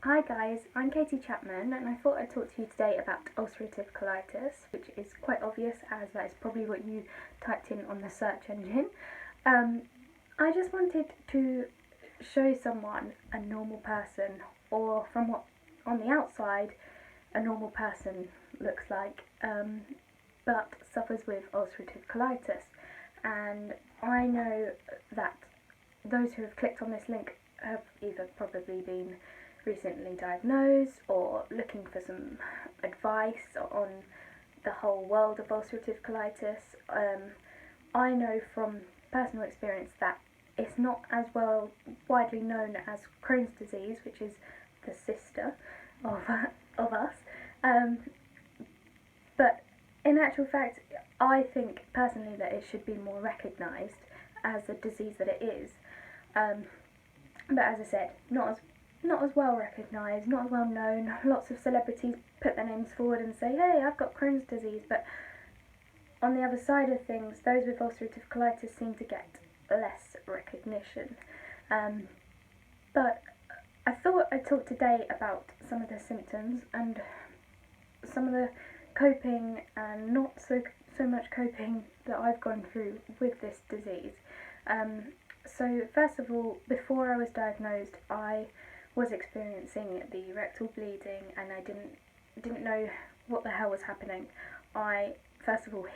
Hi guys, I'm Katie Chapman and I thought I'd talk to you today about ulcerative colitis, which is quite obvious as that is probably what you typed in on the search engine. I just wanted to show someone a normal person, or from what on the outside a normal person looks like, but suffers with ulcerative colitis. And I know that those who have clicked on this link have either probably been recently diagnosed or looking for some advice on the whole world of ulcerative colitis. I know from personal experience that it's not as well widely known as Crohn's disease, which is the sister of us. But in actual fact, I think personally that it should be more recognised as a disease that it is. But as I said, not as well recognised, not as well known. Lots of celebrities put their names forward and say, hey, I've got Crohn's disease, but on the other side of things, those with ulcerative colitis seem to get less recognition. But I thought I'd talk today about some of the symptoms and some of the coping and not so much coping that I've gone through with this disease. So first of all, before I was diagnosed, I was experiencing the rectal bleeding and I didn't know what the hell was happening. I first of all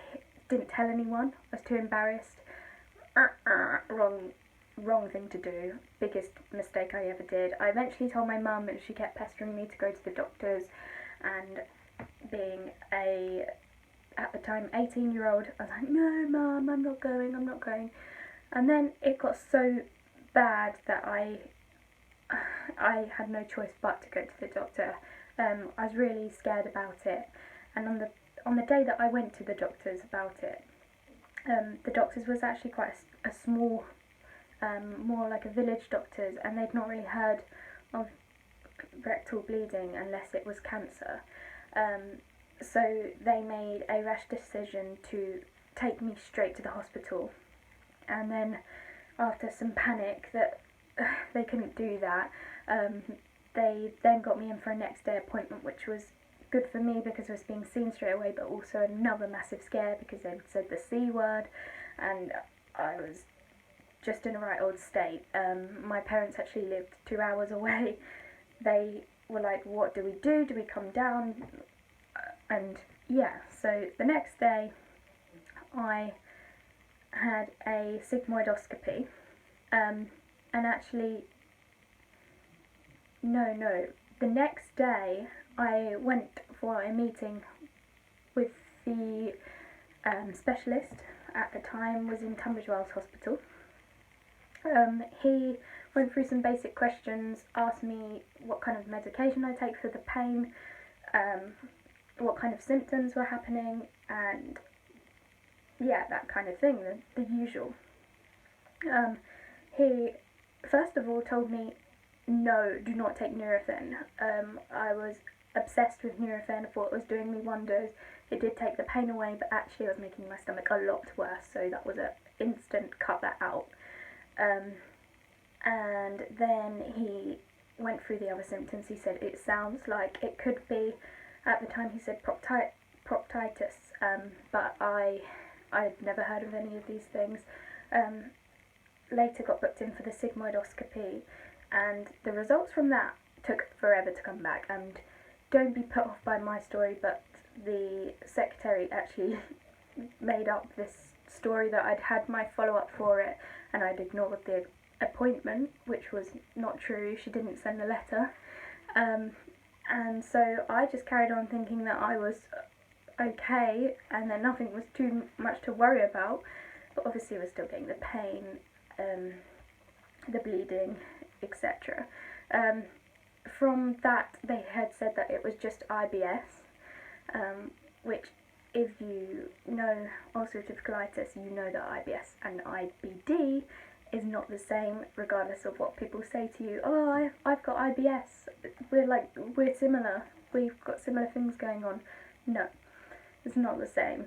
didn't tell anyone. I was too embarrassed. Wrong thing to do. Biggest mistake I ever did. I eventually told my mum and she kept pestering me to go to the doctors, and being at the time 18-year-old, I was like, no mum, I'm not going. And then it got so bad that I had no choice but to go to the doctor. I was really scared about it, and on the day that I went to the doctors about it, the doctors was actually quite a small, more like a village doctors, and they'd not really heard of rectal bleeding unless it was cancer. So they made a rash decision to take me straight to the hospital, and then after some panic that they couldn't do that, they then got me in for a next day appointment, which was good for me because I was being seen straight away, but also another massive scare because they said the C word and I was just in a right old state. My parents actually lived 2 hours away. They were like, what do we do? Do we come down? And yeah, so the next day I had a sigmoidoscopy, and actually, no, the next day I went for a meeting with the specialist. At the time was in Tunbridge Wells Hospital. He went through some basic questions, asked me what kind of medication I take for the pain, what kind of symptoms were happening, and yeah, that kind of thing, the usual. He first of all told me, no, do not take Nurofen. I was obsessed with Nurofen. I thought it was doing me wonders. It did take the pain away, but actually it was making my stomach a lot worse, so that was an instant cut that out. And then he went through the other symptoms. He said it sounds like it could be, at the time he said proctitis, but I'd never heard of any of these things. Later got booked in for the sigmoidoscopy, and the results from that took forever to come back. And don't be put off by my story, but the secretary actually made up this story that I'd had my follow-up for it and I'd ignored the appointment, which was not true. She didn't send a letter, and so I just carried on thinking that I was okay and that nothing was too much to worry about, but obviously I was still getting the pain, the bleeding, etc. From that, they had said that it was just IBS, which, if you know ulcerative colitis, you know that IBS and IBD is not the same, regardless of what people say to you. Oh, I've got IBS. We're similar. We've got similar things going on. No, it's not the same.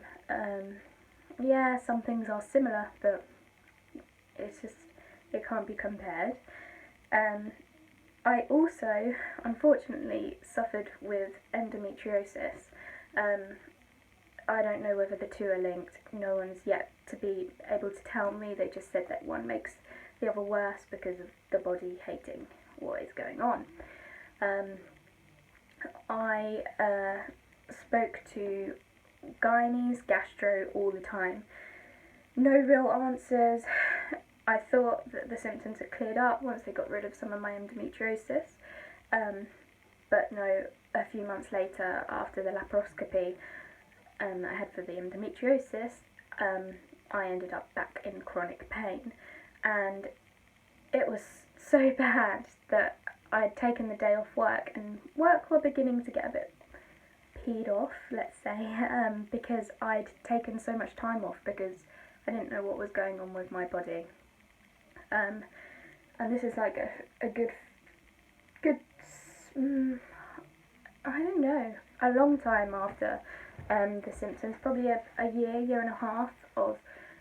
Yeah, some things are similar, but it's just, it can't be compared. I also, unfortunately, suffered with endometriosis. I don't know whether the two are linked. No one's yet to be able to tell me. They just said that one makes the other worse because of the body hating what is going on. I spoke to gynaes, gastro all the time. No real answers. I thought that the symptoms had cleared up once they got rid of some of my endometriosis, but no, a few months later, after the laparoscopy I had for the endometriosis, I ended up back in chronic pain, and it was so bad that I'd taken the day off work, and work were beginning to get a bit peed off, let's say, because I'd taken so much time off because I didn't know what was going on with my body. And this is like a good, I don't know, a long time after the symptoms, probably a year and a half of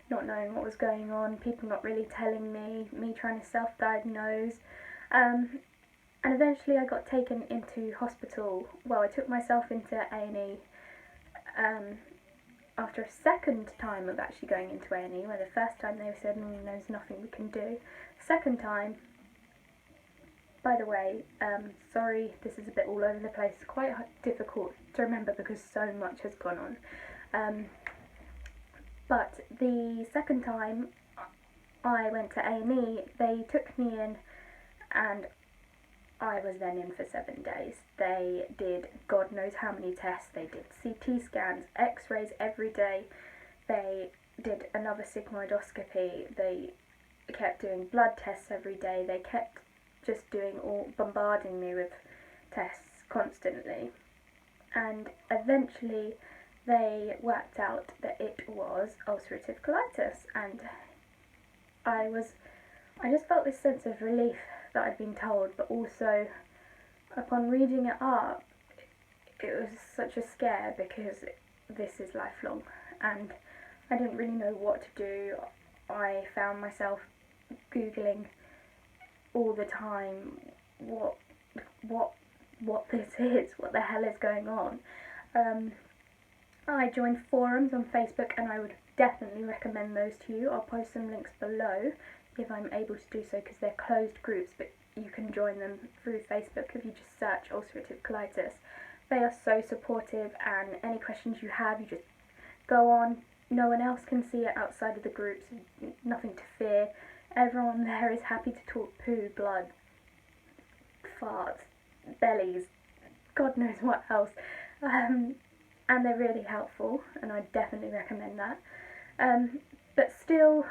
not knowing what was going on, people not really telling me trying to self-diagnose, and eventually I got taken into hospital. Well, I took myself into A&E after a second time of actually going into A&E, where the first time they said, there's nothing we can do. Second time, by the way, sorry, this is a bit all over the place, it's quite difficult to remember because so much has gone on. But the second time I went to A&E, they took me in, and I was then in for 7 days. They did God knows how many tests. They did CT scans, x-rays every day. They did another sigmoidoscopy. They kept doing blood tests every day. They kept just bombarding me with tests constantly. And eventually they worked out that it was ulcerative colitis, and I just felt this sense of relief that I'd been told, but also upon reading it up, it was such a scare because this is lifelong and I didn't really know what to do. I found myself Googling all the time what this is, what the hell is going on. I joined forums on Facebook, and I would definitely recommend those to you. I'll post some links below if I'm able to do so, because they're closed groups, but you can join them through Facebook if you just search ulcerative colitis. They are so supportive, and any questions you have, you just go on. No one else can see it outside of the groups, nothing to fear. Everyone there is happy to talk poo, blood, farts, bellies, God knows what else. And they're really helpful, and I definitely recommend that. But still,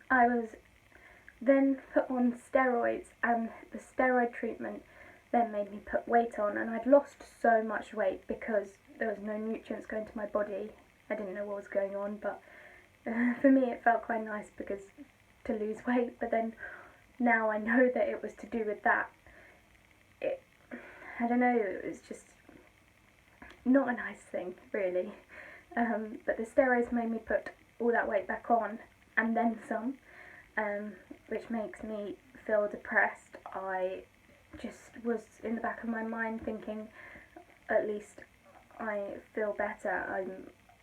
I was then put on steroids, and the steroid treatment then made me put weight on, and I'd lost so much weight because there was no nutrients going to my body. I didn't know what was going on, but for me it felt quite nice because to lose weight, but then now I know that it was to do with that. I don't know, it was just not a nice thing, really. But the steroids made me put all that weight back on, and then some, which makes me feel depressed. I just was in the back of my mind thinking, at least I feel better,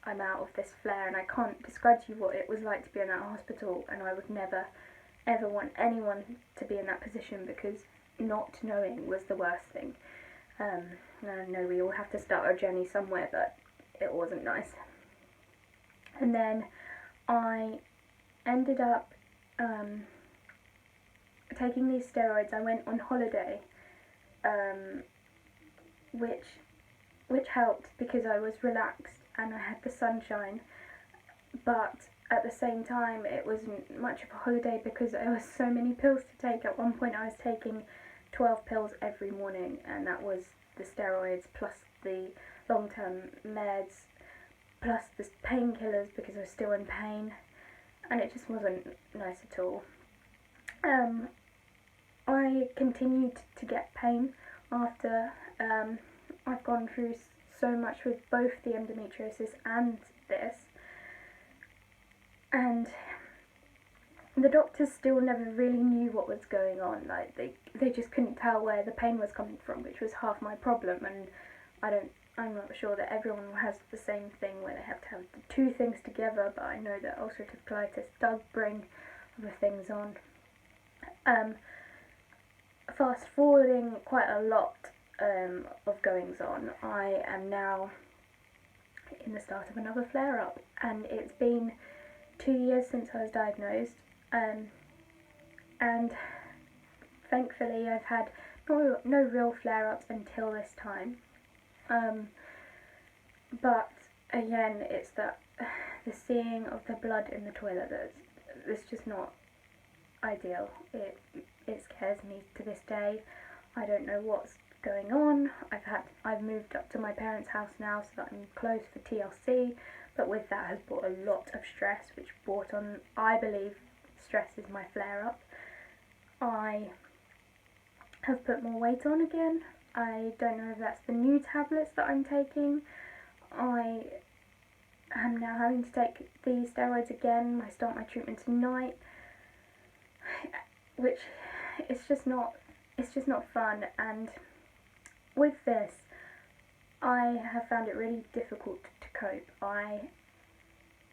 I'm out of this flare, and I can't describe to you what it was like to be in that hospital, and I would never ever want anyone to be in that position, because not knowing was the worst thing. I know we all have to start our journey somewhere, but it wasn't nice. And then I ended up taking these steroids. I went on holiday, which helped because I was relaxed and I had the sunshine, but at the same time it wasn't much of a holiday because there were so many pills to take. At one point I was taking 12 pills every morning, and that was the steroids plus the long-term meds plus the painkillers because I was still in pain, and it just wasn't nice at all. I continued to get pain after I've gone through so much with both the endometriosis and this, and the doctors still never really knew what was going on. Like they just couldn't tell where the pain was coming from, which was half my problem. And I'm not sure that everyone has the same thing where they have to have the two things together, but I know that ulcerative colitis does bring other things on. Fast forwarding quite a lot of goings on, I am now in the start of another flare up, and it's been 2 years since I was diagnosed, and thankfully I've had no real flare ups until this time. But again, it's the seeing of the blood in the toilet that's just not ideal. It scares me to this day. I don't know what's going on. I've moved up to my parents' house now so that I'm close for TLC, but with that has brought a lot of stress, which brought on, I believe, stress is my flare-up. I have put more weight on again. I don't know if that's the new tablets that I'm taking. I am now having to take the steroids again. I start my treatment tonight, which it's just not fun. And with this, I have found it really difficult to cope. I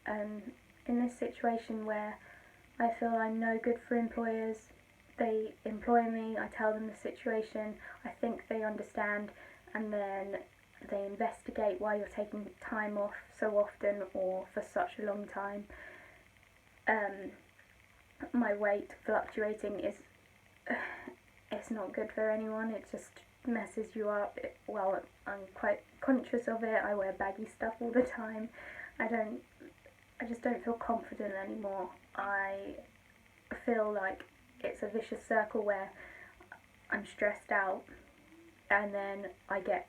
am in this situation where I feel I'm no good for employers. They employ me, I tell them the situation, I think they understand, and then they investigate why you're taking time off so often or for such a long time. My weight fluctuating is it's not good for anyone. It just messes you up. Well, I'm quite conscious of it. I wear baggy stuff all the time. I just don't feel confident anymore. I feel like it's a vicious circle where I'm stressed out and then I get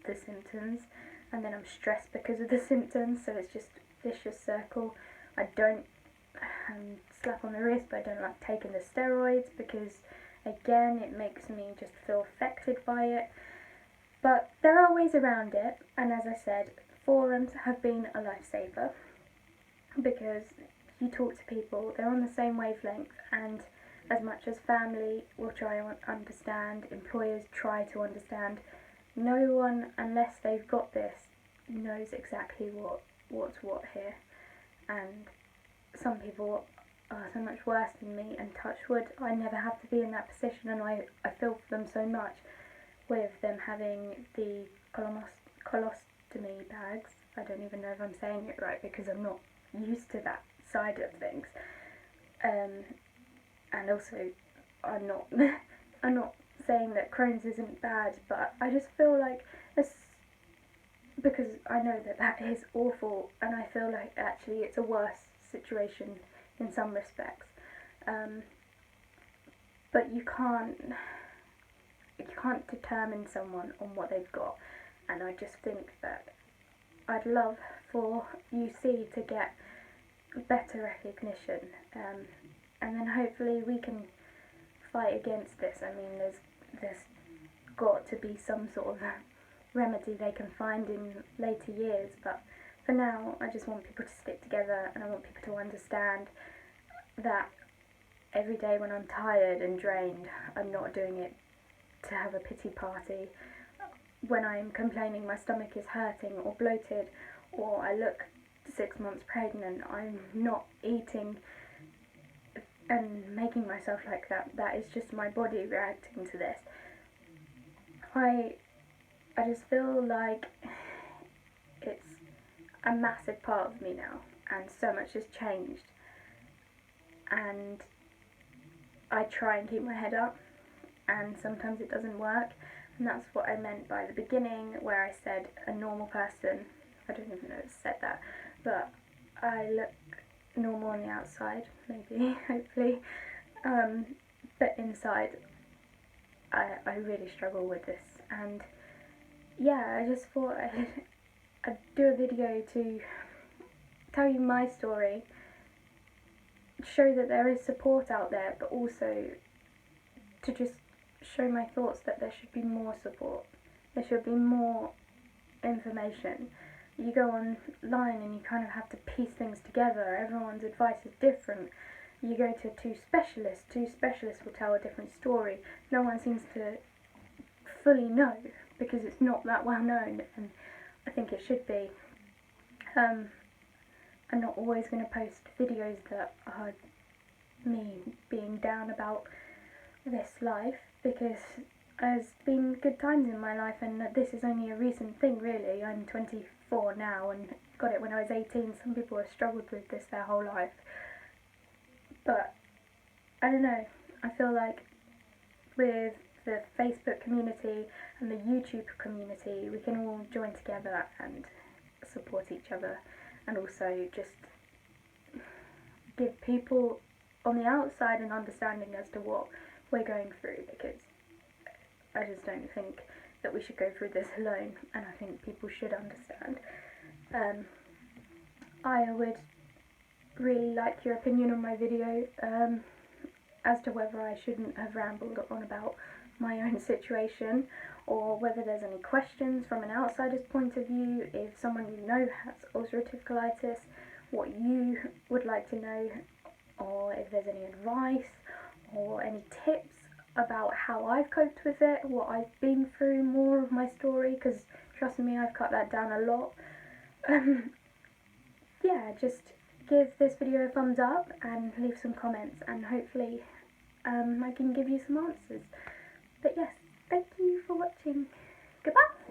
the symptoms and then I'm stressed because of the symptoms, so it's just a vicious circle. I don't slap on the wrist, but I don't like taking the steroids because again it makes me just feel affected by it. But there are ways around it, and as I said, forums have been a lifesaver because you talk to people, they're on the same wavelength, and as much as family will try to understand, employers try to understand, no one, unless they've got this, knows exactly what's what here. And some people are so much worse than me, and touch wood, I never have to be in that position, and I feel for them so much with them having the colostomy bags. I don't even know if I'm saying it right because I'm not used to that side of things. And also, I'm not saying that Crohn's isn't bad, but I just feel like because I know that is awful, and I feel like actually it's a worse situation in some respects. But you can't determine someone on what they've got, and I just think that I'd love for UC to get better recognition, and then hopefully we can fight against this. I mean, there's got to be some sort of remedy they can find in later years, but for now I just want people to stick together, and I want people to understand that every day when I'm tired and drained, I'm not doing it to have a pity party. When I'm complaining my stomach is hurting or bloated, or I look 6 months pregnant, I'm not eating and making myself like that. That is just my body reacting to this. I just feel like it's a massive part of me now, and so much has changed, and I try and keep my head up, and sometimes it doesn't work, and that's what I meant by the beginning where I said a normal person. I don't even know if I said that, but I look normal on the outside, maybe, hopefully, but inside I really struggle with this. And yeah, I just thought I'd do a video to tell you my story, show that there is support out there, but also to just show my thoughts that there should be more support, there should be more information. You go online and you kind of have to piece things together. Everyone's advice is different, you go to two specialists will tell a different story. No one seems to fully know because it's not that well known, and I think it should be. I'm not always going to post videos that are me being down about this life, because there's been good times in my life, and this is only a recent thing really. I'm 24 now and got it when I was 18. Some people have struggled with this their whole life, but I don't know, I feel like with the Facebook community and the YouTube community, we can all join together and support each other, and also just give people on the outside an understanding as to what we're going through, because I just don't think that we should go through this alone, and I think people should understand. I would really like your opinion on my video as to whether I shouldn't have rambled on about my own situation, or whether there's any questions from an outsider's point of view. If someone you know has ulcerative colitis, what you would like to know, or if there's any advice or any tips about how I've coped with it, what I've been through, more of my story, because trust me, I've cut that down a lot. Yeah, just give this video a thumbs up and leave some comments, and hopefully I can give you some answers. But yes, thank you for watching. Goodbye!